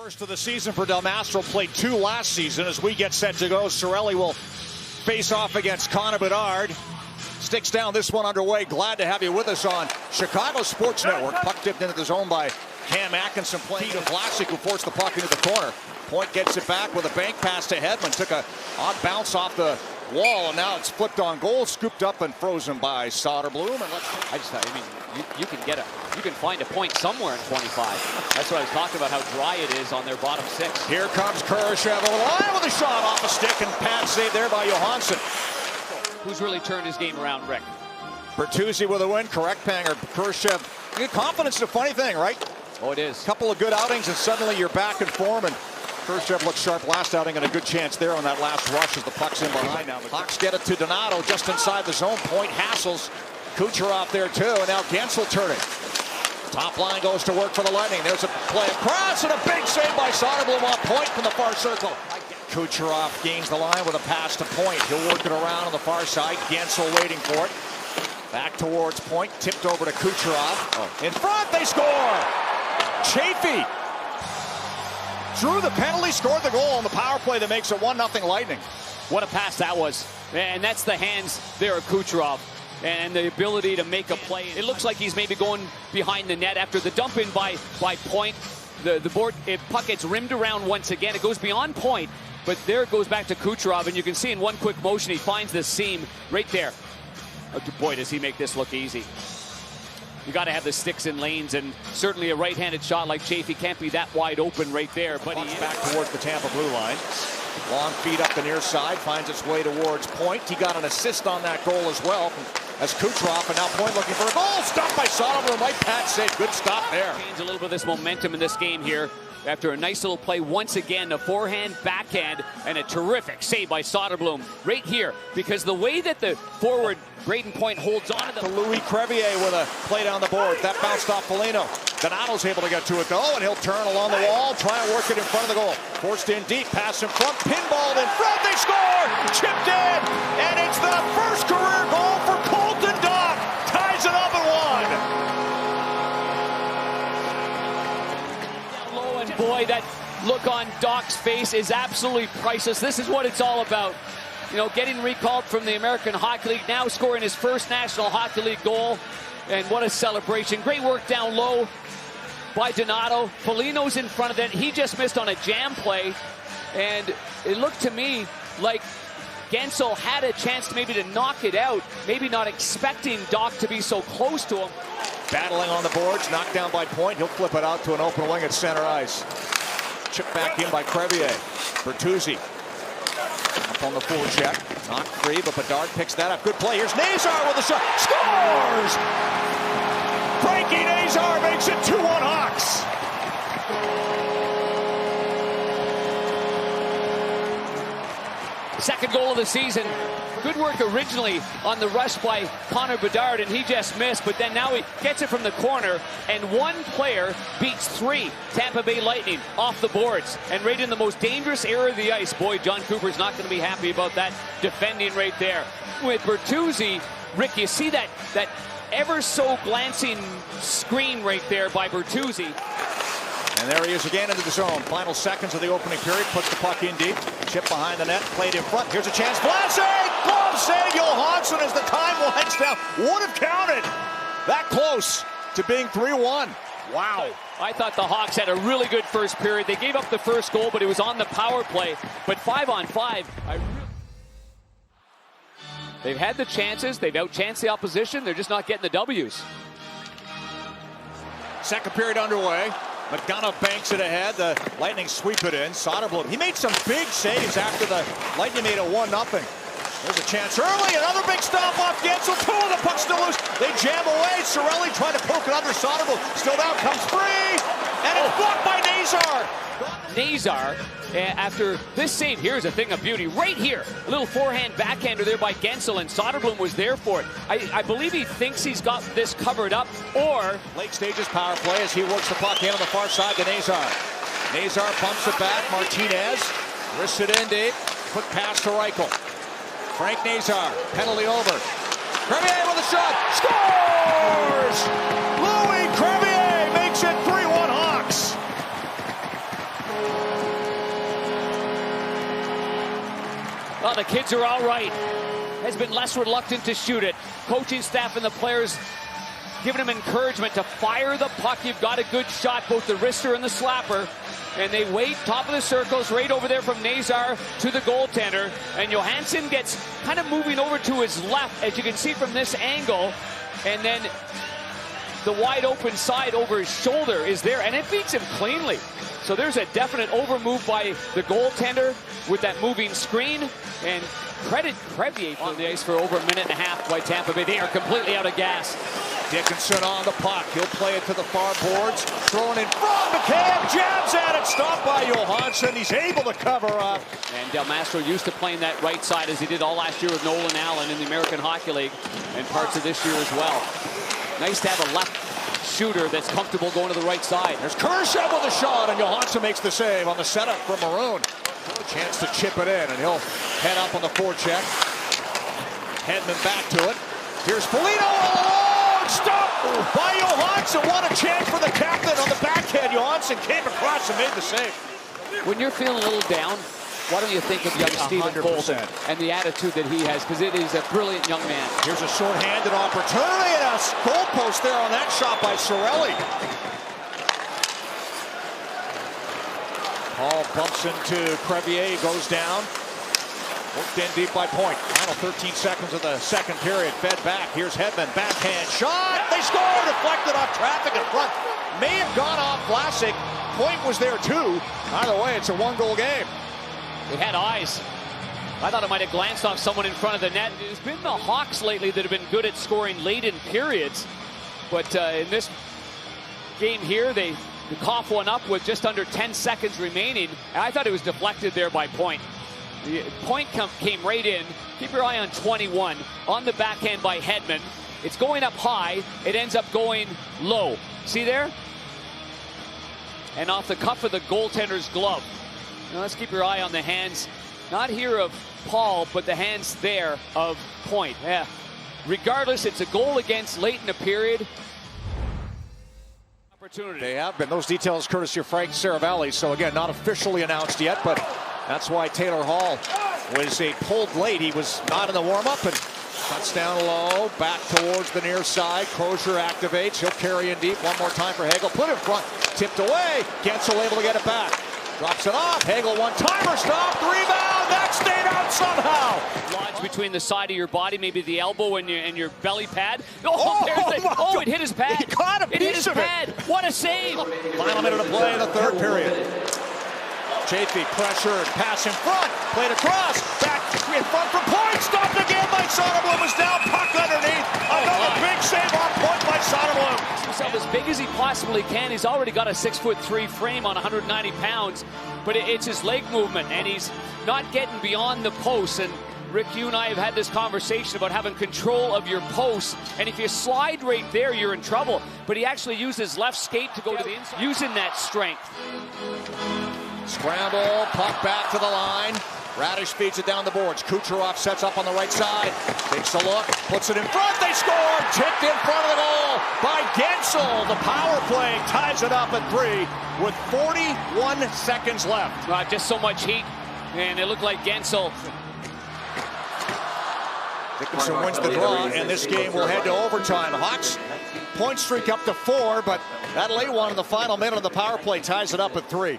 First of the season for Del Mastro, played 2 last season. As we get set to go, Cirelli will face off against Connor Bedard. Sticks down, this one underway. Glad to have you with us on Chicago Sports Network. Puck tipped into the zone by Cam Atkinson, playing to Vlasic, who forced the puck into the corner. Point gets it back with a bank pass to Hedman. Took a odd bounce off the wall, and now it's flipped on goal, scooped up and frozen by Soderblom. And you can find a point somewhere in 25. That's what I was talking about, how dry it is on their bottom 6. Here comes Kucherov over the line with a shot off a stick, and pad save there by Johansson. Who's really turned his game around, Rick? Bertuzzi with a win, correct Panger. Kucherov, confidence is a funny thing, right? Oh, it is. Couple of good outings, and suddenly you're back in form, and Kucherov looked sharp last outing, and a good chance there on that last rush as the puck's in behind now. Hawks get it to Donato just inside the zone. Point hassles Kucherov there too, and now Guentzel turning. Top line goes to work for the Lightning. There's a play across, and a big save by Soderblom on point from the far circle. Kucherov gains the line with a pass to Point. He'll work it around on the far side. Guentzel waiting for it. Back towards Point, tipped over to Kucherov. In front, they score! Chafee drew the penalty, scored the goal on the power play that makes it 1-0 Lightning. What a pass that was. And that's the hands there of Kucherov. And the ability to make a play. It looks like he's maybe going behind the net after the dump in by Point. The board, puck gets rimmed around once again. It goes beyond Point, but there it goes back to Kucherov, and you can see in one quick motion he finds this seam right there. Oh, boy, does he make this look easy. You got to have the sticks in lanes, and certainly a right-handed shot like Chafee can't be that wide open right there. But he's back towards the Tampa blue line. Long feed up the near side, finds its way towards Point. He got an assist on that goal as well as Kucherov, and now Point looking for a goal. Stopped by Soderblom. Right pad save. Good stop there. Change a little bit of this momentum in this game here. After a nice little play, once again, a forehand, backhand, and a terrific save by Soderblom right here. Because the way that the forward, Braden Point, holds on to the... Louis Crevier with a play down the board. That bounced off Foligno. Donato's able to get to it, though, and he'll turn along the wall, try and work it in front of the goal. Forced in deep, pass in front, pinballed in front, they score! Chipped in, and it's the first career goal for Colton Dach. Ties it up at 1. Low, and boy, that look on Dach's face is absolutely priceless. This is what it's all about. You know, getting recalled from the American Hockey League, now scoring his first National Hockey League goal. And what a celebration. Great work down low by Donato. Foligno's in front of it. He just missed on a jam play. And it looked to me like Guentzel had a chance maybe to knock it out. Maybe not expecting Dach to be so close to him. Battling on the boards, knocked down by Point. He'll flip it out to an open wing at center ice. Chipped back in by Crevier. Bertuzzi up on the full check. Knocked free, but Bedard picks that up. Good play. Here's Nazar with a shot. Scores! Frankie Nazar makes it 2-1 Hawks. Second goal of the season. Good work originally on the rush by Connor Bedard, and he just missed, but then now he gets it from the corner, and one player beats 3 Tampa Bay Lightning off the boards, and right in the most dangerous area of the ice. Boy, John Cooper's not going to be happy about that defending right there. With Bertuzzi, Rick, you see that ever so glancing screen right there by Bertuzzi. And there he is again into the zone. Final seconds of the opening period. Puts the puck in deep. Chip behind the net. Played in front. Here's a chance. Vlasic! Glove save! Johansson as the time winds down. Would have counted. That close to being 3-1. Wow. I thought the Hawks had a really good first period. They gave up the first goal, but it was on the power play. But 5-on-5, they've had the chances. They've outchanced the opposition. They're just not getting the W's. Second period underway. McDonough banks it ahead. The Lightning sweep it in. Soderblom. He made some big saves after the Lightning made it 1-0. There's a chance early. Another big stop off Guentzel. The puck's still loose. They jam away. Cirelli trying to poke it under Soderblom. Still down. Comes free. And it's blocked by Nazar. Nazar, after this save, here's a thing of beauty. Right here, a little forehand backhander there by Guentzel, and Soderblom was there for it. I believe he thinks he's got this covered up, or... Late stages power play as he works the puck in on the far side to Nazar. Nazar pumps it back. Martinez wrists it in deep. Quick pass to Reichel. Frank Nazar, penalty over. Crevier with a shot. Scores! Louis Crevier makes it 3-1 Hawks. Well, the kids are all right. Has been less reluctant to shoot it. Coaching staff and the players giving him encouragement to fire the puck. You've got a good shot, both the wrister and the slapper. And they wait, top of the circles, right over there from Nazar to the goaltender. And Johansson gets kind of moving over to his left, as you can see from this angle. And then the wide open side over his shoulder is there, and it beats him cleanly. So there's a definite overmove by the goaltender with that moving screen. And credit Crevier on the ice for over a minute and a half by Tampa Bay. They are completely out of gas. Dickinson on the puck. He'll play it to the far boards. Thrown in front. McCann jabs at it. Stopped by Johansson. He's able to cover up. And Del Mastro used to playing that right side as he did all last year with Nolan Allen in the American Hockey League and parts of this year as well. Nice to have a left shooter that's comfortable going to the right side. There's Kucherov with a shot, and Johansson makes the save on the setup from Maroon. A chance to chip it in, and he'll head up on the forecheck. Hedman back to it. Here's Foligno all alone. Stop by Johansson. What a chance for the captain on the backhand. Johansson came across and made the save. When you're feeling a little down, why don't you think of young Stephen Colton and the attitude that he has, because it is a brilliant young man. Here's a short-handed opportunity and a goal post there on that shot by Cirelli. Paul bumps into Crevier, goes down. Worked in deep by Point. Final 13 seconds of the second period. Fed back. Here's Hedman. Backhand shot. They score. Deflected off traffic in front. May have gone off Vlasic. Point was there too. Either way, it's a one-goal game. They had eyes. I thought it might have glanced off someone in front of the net. It's been the Hawks lately that have been good at scoring late in periods. But in this game here, they cough one up with just under 10 seconds remaining. And I thought it was deflected there by Point. The Point came right in. Keep your eye on 21. On the backhand by Hedman. It's going up high. It ends up going low. See there? And off the cuff of the goaltender's glove. Now let's keep your eye on the hands, not here of Paul, but the hands there of Point. Yeah. Regardless, it's a goal against late in the period. Opportunity. They have been. Those details courtesy of Frank Saravalli. So again, not officially announced yet, but that's why Taylor Hall was pulled late. He was not in the warm-up and cuts down low, back towards the near side. Crozier activates. He'll carry in deep one more time for Hagel. Put in front, tipped away. Guentzel able to get it back. Drops it off. Hagel one-timer stopped. Rebound. That stayed out somehow. Lodge between the side of your body, maybe the elbow and your belly pad. Oh, it hit his pad. He caught a piece it hit his of pad. it. What a save. Final minute of play in the third period. Chafee pressured. Pass in front. Played across. Back in front for Point. Stopped again by Soderblom. Was down. Puck underneath. Another big save on Point by Soderblom. Himself as big as he possibly can. He's already got a 6'3" frame on 190 pounds, but it's his leg movement, and he's not getting beyond the post. And Rick, you and I have had this conversation about having control of your post, and if you slide right there, you're in trouble. But he actually used his left skate to go to the inside, using that strength. Scramble, puck back to the line. Radish feeds it down the boards. Kucherov sets up on the right side. Takes a look, puts it in front. They score! Tipped in front of the goal by Guentzel. The power play ties it up at 3 with 41 seconds left. Just so much heat, and it looked like Guentzel. Dickinson wins the draw, and this game will head to overtime. Hawks point streak up to 4, but that late one in the final minute of the power play ties it up at 3.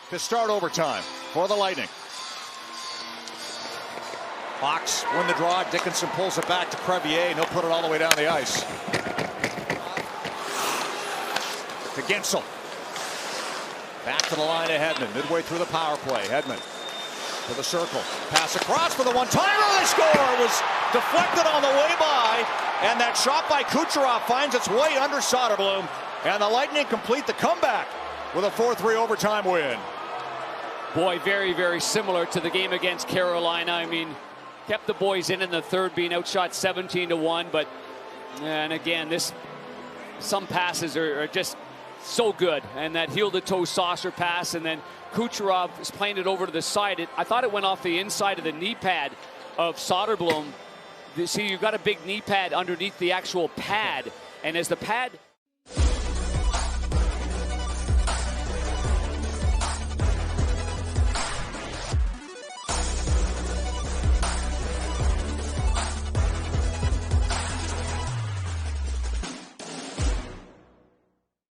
To start overtime for the Lightning. Hawks win the draw. Dickinson pulls it back to Crevier, and he'll put it all the way down the ice. To Guentzel. Back to the line of Hedman, midway through the power play. Hedman to the circle. Pass across for the one-timer. The score was deflected on the way by, and that shot by Kucherov finds its way under Soderblom, and the Lightning complete the comeback with a 4-3 overtime win. Boy, very, very similar to the game against Carolina. I mean, kept the boys in the third, being outshot 17-1. But, and again, some passes are just so good. And that heel-to-toe saucer pass, and then Kucherov is playing it over to the side. I thought it went off the inside of the knee pad of Soderblom. See, you've got a big knee pad underneath the actual pad. And as the pad